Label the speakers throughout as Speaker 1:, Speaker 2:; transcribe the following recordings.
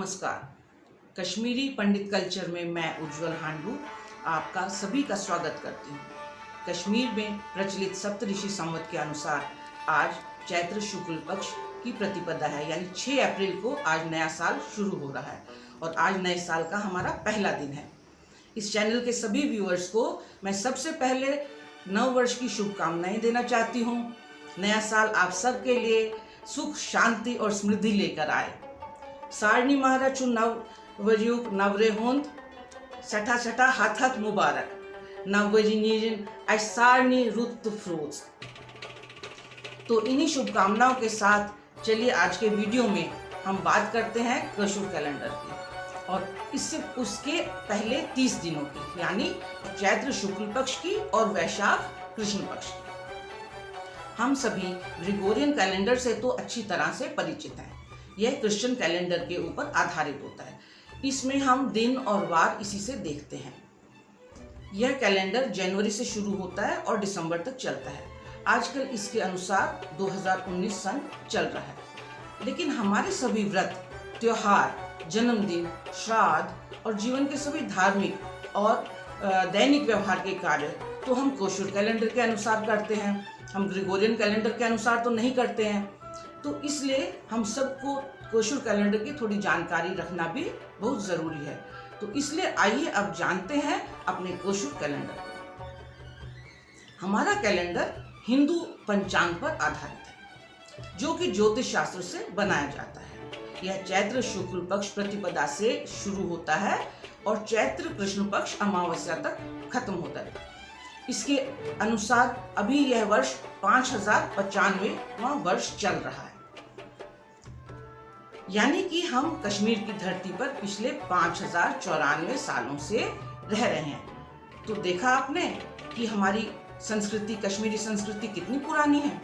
Speaker 1: नमस्कार। कश्मीरी पंडित कल्चर में मैं उज्जवल हांडू आपका सभी का स्वागत करती हूँ। कश्मीर में प्रचलित सप्तऋषि संवत के अनुसार आज चैत्र शुक्ल पक्ष की प्रतिपदा है, यानी 6 अप्रैल को आज नया साल शुरू हो रहा है और आज नए साल का हमारा पहला दिन है। इस चैनल के सभी व्यूअर्स को मैं सबसे पहले नव वर्ष की शुभकामनाएं देना चाहती हूँ। नया साल आप सबके लिए सुख, शांति और समृद्धि लेकर आए। सारणी महाराज नवयुग नवरे होंद सठा सठा हाथ हाथ मुबारक नववजीन सारणी रुत फ्रोज। तो इन्हीं शुभकामनाओं के साथ चलिए आज के वीडियो में हम बात करते हैं कशुर कैलेंडर की और इससे उसके पहले 30 दिनों की, यानी चैत्र शुक्ल पक्ष की और वैशाख कृष्ण पक्ष की। हम सभी ग्रेगोरियन कैलेंडर से तो अच्छी तरह से परिचित हैं। यह क्रिश्चियन कैलेंडर के ऊपर आधारित होता है। इसमें हम दिन और वार इसी से देखते हैं। यह कैलेंडर जनवरी से शुरू होता है और दिसंबर तक चलता है। आजकल इसके अनुसार 2019 सन चल रहा है, लेकिन हमारे सभी व्रत, त्योहार, जन्मदिन, श्राद्ध और जीवन के सभी धार्मिक और दैनिक व्यवहार के कार्य तो हम कोशुर कैलेंडर के अनुसार करते हैं। हम ग्रेगोरियन कैलेंडर के अनुसार तो नहीं करते हैं। तो इसलिए हम सबको कोशुर कैलेंडर की थोड़ी जानकारी रखना भी बहुत ज़रूरी है। तो इसलिए आइए अब जानते हैं अपने कोशुर कैलेंडर। हमारा कैलेंडर हिंदू पंचांग पर आधारित है, जो कि ज्योतिष शास्त्र से बनाया जाता है। यह चैत्र शुक्ल पक्ष प्रतिपदा से शुरू होता है और चैत्र कृष्ण पक्ष अमावस्या तक खत्म होता है। इसके अनुसार अभी यह वर्ष 5095वां वर्ष चल रहा है, यानी कि हम कश्मीर की धरती पर पिछले 5094 सालों से रह रहे हैं। तो देखा आपने कि हमारी संस्कृति, कश्मीरी संस्कृति कितनी पुरानी है।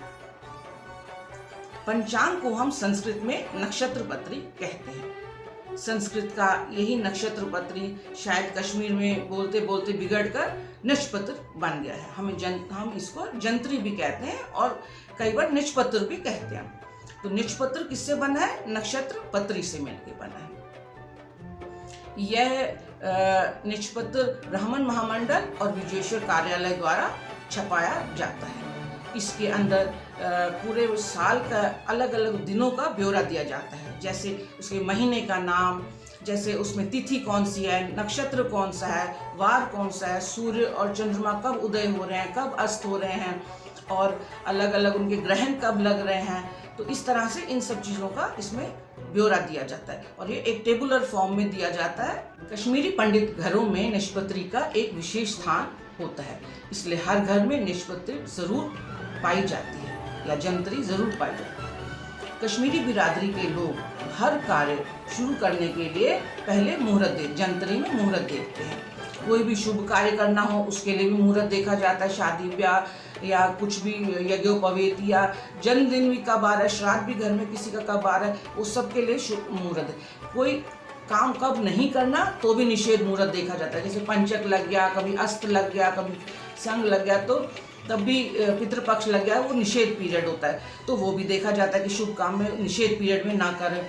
Speaker 1: पंचांग को हम संस्कृत में नक्षत्र पत्री कहते हैं। संस्कृत का यही नक्षत्र पत्री शायद कश्मीर में बोलते बोलते बिगड़कर निष्पत्र बन गया है। हम इसको जंत्री भी कहते हैं और कई बार निष्पत्र भी कहते हैं। तो निष्पत्र किससे बना है? नक्षत्र पत्री से मिलकर बना है। यह निष्पत्र ब्राह्मण महामंडल और विजयेश्वर कार्यालय द्वारा छपाया जाता है। इसके अंदर पूरे साल का अलग अलग दिनों का ब्यौरा दिया जाता है, जैसे उसके महीने का नाम, जैसे उसमें तिथि कौन सी है, नक्षत्र कौन सा है, वार कौन सा है, सूर्य और चंद्रमा कब उदय हो रहे हैं, कब अस्त हो रहे हैं और अलग अलग उनके ग्रहण कब लग रहे हैं। तो इस तरह से इन सब चीज़ों का इसमें ब्यौरा दिया जाता है और ये एक टेबुलर फॉर्म में दिया जाता है। कश्मीरी पंडित घरों में निष्पत्री का एक विशेष स्थान होता है, इसलिए हर घर में निष्पत्री जरूर पाई जाती है या जंत्री जरूर पाई जाती है। कश्मीरी बिरादरी के लोग हर कार्य शुरू करने के लिए पहले जंत्री में मुहूर्त देखते हैं। कोई भी शुभ कार्य करना हो उसके लिए भी मुहूर्त देखा जाता है। शादी ब्याह या कुछ भी यज्ञोपवीत या जन्मदिन भी कब आ रहा है, श्राद्ध भी घर में किसी का कब आ रहा है, उस सब के लिए शुभ मुहूर्त है। कोई काम कब नहीं करना तो भी निषेध मुहूर्त देखा जाता है। जैसे पंचक लग गया, कभी अस्त लग गया, कभी संग लग गया, तो तब भी पितृपक्ष लग गया, वो निषेध पीरियड होता है, तो वो भी देखा जाता है कि शुभ काम में निषेध पीरियड में ना करें।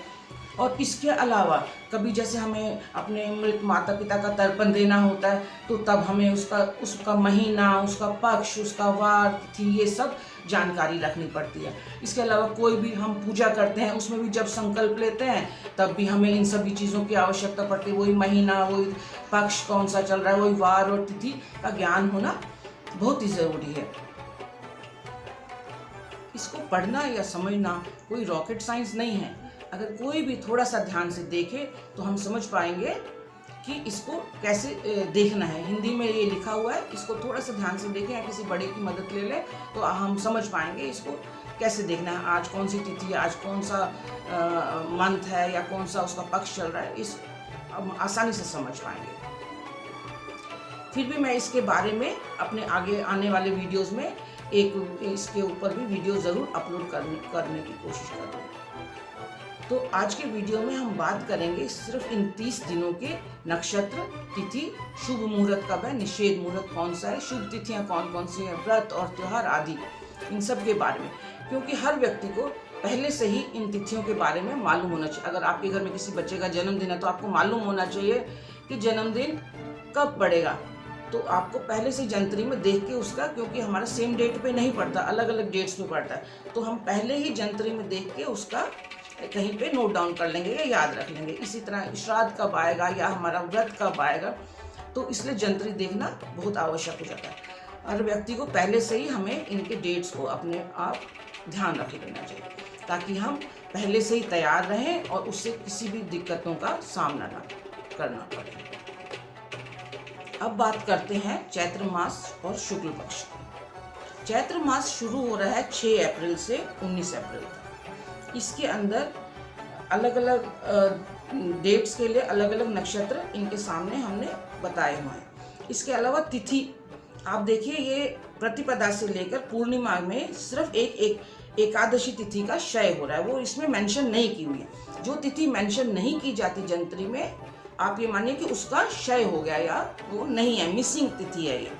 Speaker 1: और इसके अलावा कभी जैसे हमें अपने मृत माता पिता का तर्पण देना होता है, तो तब हमें उसका महीना, उसका पक्ष, उसका वार, तिथि, ये सब जानकारी रखनी पड़ती है। इसके अलावा कोई भी हम पूजा करते हैं उसमें भी जब संकल्प लेते हैं तब भी हमें इन सभी चीज़ों की आवश्यकता पड़ती है। वही महीना, वही पक्ष कौन सा चल रहा है, वही वार और तिथि का ज्ञान होना बहुत ही ज़रूरी है। इसको पढ़ना या समझना कोई रॉकेट साइंस नहीं है। अगर कोई भी थोड़ा सा ध्यान से देखे तो हम समझ पाएंगे कि इसको कैसे देखना है। हिंदी में ये लिखा हुआ है, इसको थोड़ा सा ध्यान से देखें या किसी बड़े की मदद ले लें तो हम समझ पाएंगे इसको कैसे देखना है। आज कौन सी तिथि, आज कौन सा मंथ है या कौन सा उसका पक्ष चल रहा है, इस आसानी से समझ पाएंगे। फिर भी मैं इसके बारे में अपने आगे आने वाले वीडियोज़ में इसके ऊपर भी वीडियो ज़रूर अपलोड करने की कोशिश करूँगी। तो आज के वीडियो में हम बात करेंगे सिर्फ इन 30 दिनों के नक्षत्र, तिथि, शुभ मुहूर्त कब है, निषेध मुहूर्त कौन सा है, शुभ तिथियां कौन कौन सी हैं, व्रत और त्योहार आदि, इन सब के बारे में। क्योंकि हर व्यक्ति को पहले से ही इन तिथियों के बारे में मालूम होना चाहिए। अगर आपके घर में किसी बच्चे का जन्मदिन है तो आपको मालूम होना चाहिए कि जन्मदिन कब पड़ेगा। तो आपको पहले से जंतरी में देख के उसका, क्योंकि हमारा सेम डेट पे नहीं पड़ता, अलग अलग डेट्स पे पड़ता है, तो हम पहले ही जंतरी में देख के उसका कहीं पे नोट डाउन कर लेंगे या याद रख लेंगे। इसी तरह श्राद्ध कब आएगा या हमारा व्रत कब आएगा, तो इसलिए जंतरी देखना बहुत आवश्यक हो जाता है। हर व्यक्ति को पहले से ही हमें इनके डेट्स को अपने आप ध्यान रख लेना चाहिए, ताकि हम पहले से ही तैयार रहें और उससे किसी भी दिक्कतों का सामना ना करना पड़े। अब बात करते हैं चैत्र मास और शुक्ल पक्ष की। चैत्र मास शुरू हो रहा है 6 अप्रैल से 19 अप्रैल तक। इसके अंदर अलग अलग डेट्स के लिए अलग अलग नक्षत्र इनके सामने हमने बताए हुए हैं। इसके अलावा तिथि आप देखिए, ये प्रतिपदा से लेकर पूर्णिमा में सिर्फ एक एकादशी तिथि का क्षय हो रहा है, वो इसमें मेंशन नहीं की हुई है। जो तिथि मेंशन नहीं की जाती जंतरी में, आप ये मानिए कि उसका क्षय हो गया या वो नहीं है, मिसिंग तिथि है ये।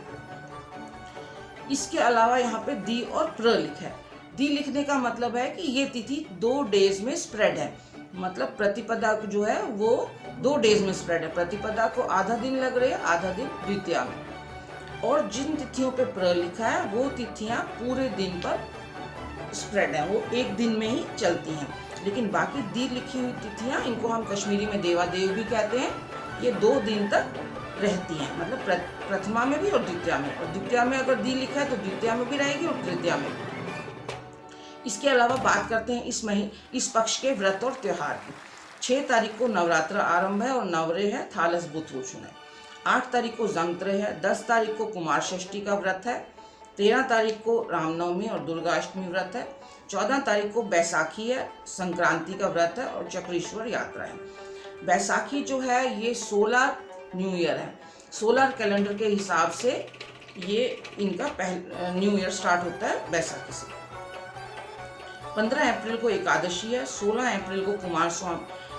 Speaker 1: इसके अलावा यहाँ पे दी और प्र लिखा है। दी लिखने का मतलब है कि ये तिथि 2 डेज में स्प्रेड है, मतलब प्रतिपदा जो है वो 2 डेज में स्प्रेड है। प्रतिपदा को आधा दिन लग रही है, आधा दिन द्वितीया में। और जिन तिथियों पे प्र लिखा है वो तिथियां पूरे दिन पर स्प्रेड है, वो एक दिन में ही चलती हैं। लेकिन बाकी दी लिखी हुई तिथियां, इनको हम कश्मीरी में देवादेव भी कहते हैं, ये 2 दिन तक रहती हैं, मतलब प्रथमा में भी और द्वितीया में। और द्वितीया में अगर दी लिखा है तो द्वितीया में भी रहेगी और तृतीया में भी। इसके अलावा बात करते हैं इस पक्ष के व्रत और त्योहार की। 6 तारीख को नवरात्र आरंभ है और नवरे है, थालस बुत रोशन है। 8 तारीख को जंत्र है, 10 तारीख को कुमार षष्ठी का व्रत है, 13 तारीख को रामनवमी और दुर्गाष्टमी व्रत है, 14 तारीख को बैसाखी है, संक्रांति का व्रत है और चक्रेश्वर यात्रा है। बैसाखी जो है ये सोलर न्यू ईयर है, सोलर कैलेंडर के हिसाब से ये इनका न्यू ईयर स्टार्ट होता है बैसाखी से। 15 अप्रैल को एकादशी है, 16 अप्रैल को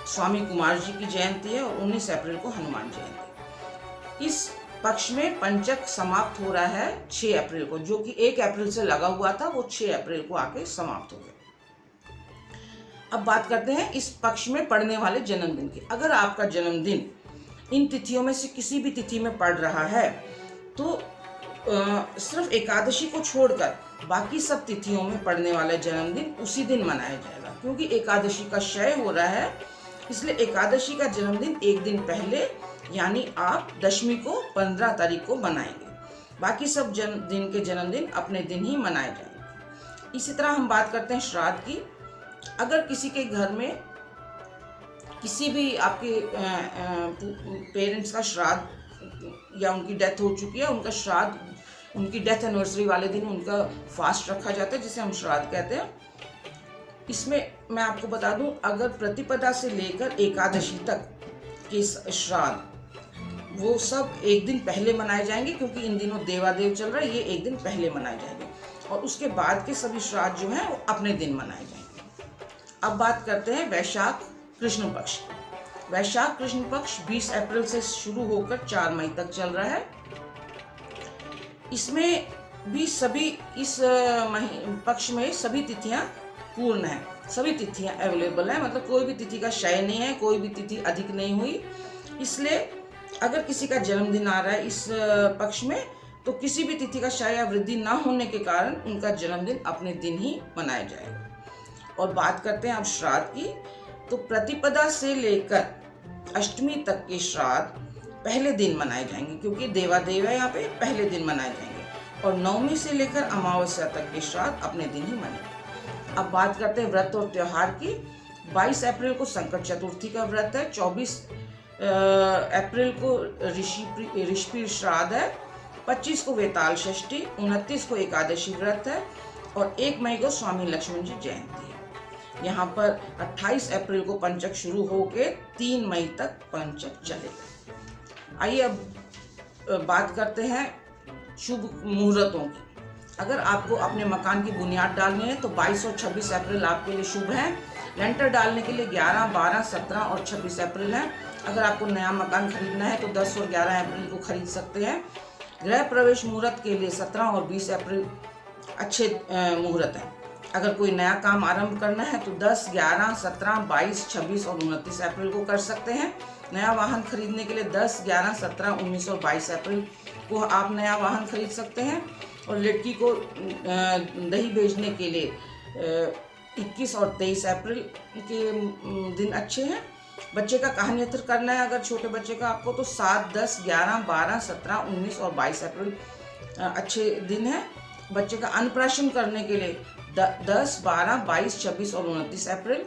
Speaker 1: स्वामी कुमार जी की जयंती है और 19 अप्रैल को हनुमान जयंती। इस पक्ष में पंचक समाप्त हो रहा है 6 अप्रैल को, जो कि 1 अप्रैल से लगा हुआ था, वो 6 अप्रैल को आके समाप्त हो गया। अब बात करते हैं इस पक्ष में पड़ने वाले जन्मदिन की। अगर आपका जन्मदिन इन तिथियों में से किसी भी तिथि में पड़ रहा है तो सिर्फ एकादशी को छोड़कर बाकी सब तिथियों में पड़ने वाला जन्मदिन उसी दिन मनाया जाएगा, क्योंकि एकादशी का क्षय हो रहा है, इसलिए एकादशी का जन्मदिन एक दिन पहले यानी आप दशमी को 15 तारीख को मनाएंगे। बाकी सब दिन के जन्मदिन अपने दिन ही मनाए जाएंगे। इसी तरह हम बात करते हैं श्राद्ध की। अगर किसी के घर में किसी भी आपके पेरेंट्स का श्राद्ध या उनकी डेथ हो चुकी है, उनका श्राद्ध, उनकी डेथ एनिवर्सरी वाले दिन उनका फास्ट रखा जाता है, जिसे हम श्राद्ध कहते हैं। इसमें मैं आपको बता दूं, अगर प्रतिपदा से लेकर एकादशी तक के श्राद्ध वो सब एक दिन पहले मनाए जाएंगे, क्योंकि इन दिनों देवादेव चल रहा है, ये एक दिन पहले मनाए जाएंगे। और उसके बाद के सभी श्राद्ध जो हैं वो अपने दिन मनाए जाएंगे। अब बात करते हैं वैशाख कृष्ण पक्ष। वैशाख कृष्ण पक्ष 20 अप्रैल से शुरू होकर 4 मई तक चल रहा है। इसमें भी सभी इस पक्ष में सभी तिथियां पूर्ण है, सभी तिथियां अवेलेबल है, मतलब कोई भी तिथि का क्षय नहीं है, कोई भी तिथि अधिक नहीं हुई। इसलिए अगर किसी का जन्मदिन आ रहा है इस पक्ष में, तो किसी भी तिथि का क्षय या वृद्धि ना होने के कारण उनका जन्मदिन अपने दिन ही मनाया जाएगा। और बात करते हैं अब श्राद्ध की। तो प्रतिपदा से लेकर अष्टमी तक के श्राद्ध पहले दिन मनाए जाएंगे, क्योंकि देवादेव है, यहाँ पे पहले दिन मनाए जाएंगे। और नवमी से लेकर अमावस्या तक के श्राद्ध अपने दिन ही मनाएंगे। अब बात करते हैं व्रत और त्योहार की। 22 अप्रैल को संकट चतुर्थी का व्रत है, 24 अप्रैल को ऋषि श्राद्ध है, 25 को वेताल षष्ठी, 29 को एकादशी व्रत है और 1 मई को स्वामी लक्ष्मण जी जयंती है। यहाँ पर 28 अप्रैल को पंचक शुरू होके 3 मई तक पंचक चलेगा। आइए अब बात करते हैं शुभ मुहूर्तों की। अगर आपको अपने मकान की बुनियाद डालनी है तो 22 और 26 अप्रैल आपके लिए शुभ है। लेंटर डालने के लिए 11, 12, 17 और 26 अप्रैल है। अगर आपको नया मकान खरीदना है तो 10 और 11 अप्रैल को खरीद सकते हैं। गृह प्रवेश मुहूर्त के लिए 17 और 20 अप्रैल अच्छे मुहूर्त हैं। अगर कोई नया काम आरंभ करना है तो 10, 11, 17, 22, 26 और 29 अप्रैल को कर सकते हैं। नया वाहन खरीदने के लिए 10, 11, 17, 19 और 22 अप्रैल को आप नया वाहन खरीद सकते हैं। और लड़की को दही बेचने के लिए 21 और 23 अप्रैल के दिन अच्छे हैं। बच्चे का कहानियत्र करना है अगर छोटे बच्चे का आपको तो 7, 10, 11, 12, 17, 19 और 22 अप्रैल अच्छे दिन है। बच्चे का अन्नप्राशन करने के लिए 10, 12, 22, 26 और 29 अप्रैल।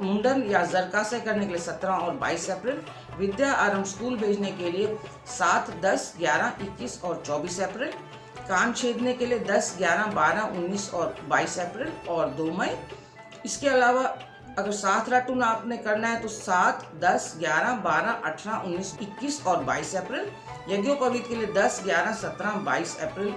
Speaker 1: मुंडन या जरकासे करने के लिए 17 और 22 अप्रैल। विद्या आरंभ स्कूल भेजने के लिए 7, 10, 11, 21 और 24 अप्रैल। कान छेदने के लिए 10, 11, 12, 19 और 22 अप्रैल और 2 मई। इसके अलावा अगर साथ राटून आपने करना है तो 7, 10, 11, 12, 18, 19, 21 और 22 अप्रैल। यज्ञोपवीत के लिए 10, 11, 17, 22 अप्रैल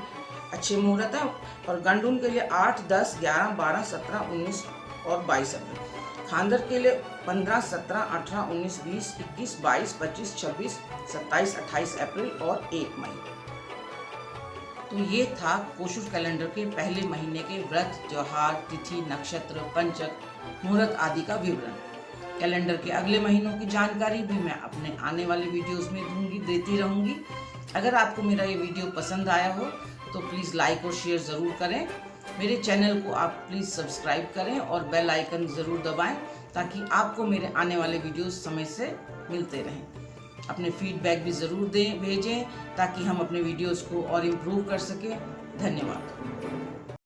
Speaker 1: अच्छे मुहूर्त है। और गंडून के लिए 8, 10, 11, 12, 17, 19 और 22 अप्रैल। खांदर के लिए 15, 17, 18, 19, 20, 21, 22, 25, 26, 27, 28 अप्रैल और 1 मई। तो ये था कोशुर कैलेंडर के पहले महीने के व्रत, त्योहार, तिथि, नक्षत्र, पंचक, मुहूर्त आदि का विवरण। कैलेंडर के अगले महीनों की जानकारी भी मैं अपने आने वाले वीडियोस में देती रहूँगी। अगर आपको मेरा ये वीडियो पसंद आया हो तो प्लीज़ लाइक और शेयर ज़रूर करें। मेरे चैनल को आप प्लीज़ सब्सक्राइब करें और बेल आइकन ज़रूर दबाएं ताकि आपको मेरे आने वाले वीडियोस समय से मिलते रहें। अपने फीडबैक भी ज़रूर भेजें ताकि हम अपने वीडियोस को और इम्प्रूव कर सकें। धन्यवाद।